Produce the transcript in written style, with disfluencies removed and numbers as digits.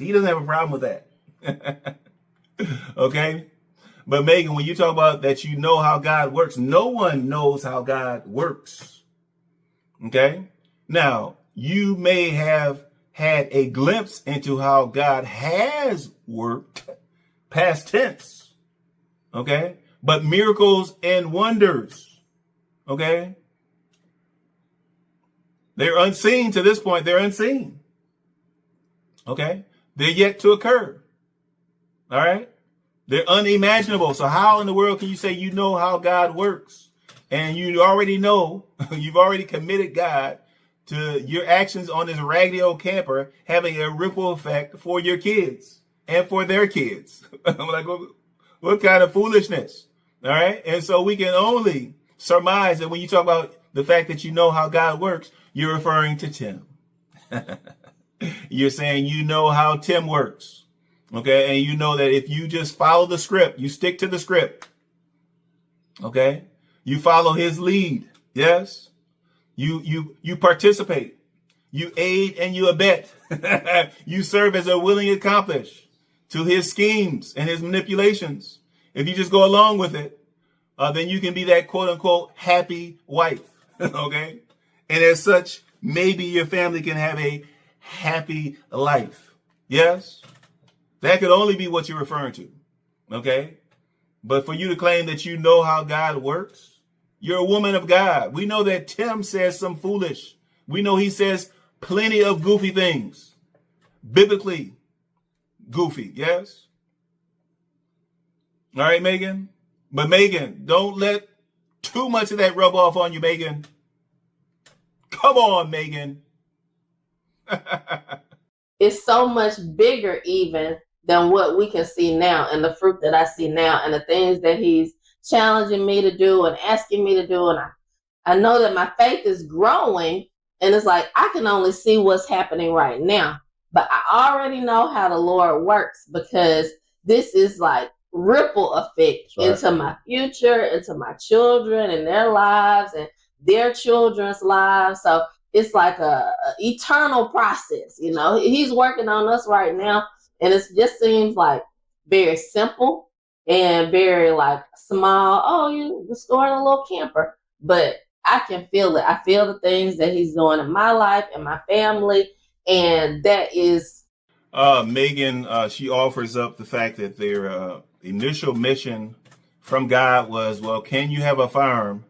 He doesn't have a problem with that. Okay? But Megan, when you talk about that you know how God works, no one knows how God works. Okay? Now, you may have had a glimpse into how God has worked, past tense. Okay? But miracles and wonders, okay? They're unseen to this point. They're unseen. Okay? They're yet to occur. All right? They're unimaginable. So how in the world can you say you know how God works? And you already know, you've already committed God to your actions on this raggedy old camper having a ripple effect for your kids and for their kids. I'm like, what kind of foolishness? All right. And so we can only surmise that when you talk about the fact that you know how God works, you're referring to Tim. You're saying you know how Tim works. Okay. And you know that if you just follow the script, you stick to the script. Okay. You follow his lead. Yes. You participate. You aid and you abet. You serve as a willing accomplice to his schemes and his manipulations. If you just go along with it, then you can be that quote unquote happy wife. Okay. And as such, maybe your family can have a happy life. Yes. That could only be what you're referring to. Okay. But for you to claim that you know how God works, you're a woman of God. We know that Tim says some foolish. We know he says plenty of goofy things. Biblically goofy. Yes. All right, Megan. But Megan, don't let too much of that rub off on you, Megan. Come on, Megan. It's so much bigger even than what we can see now and the fruit that I see now and the things that he's challenging me to do and asking me to do. And I know that my faith is growing, and it's like I can only see what's happening right now. But I already know how the Lord works, because this is like ripple effect into my future, into my children and their lives and their children's lives. So it's like a eternal process. You know, he's working on us right now, and it just seems like very simple and very like small. Oh, you're restoring a little camper, but I can feel it. I feel the things that he's doing in my life and my family, and that is. Megan, she offers up the fact that their initial mission from God was, well, can you have a farm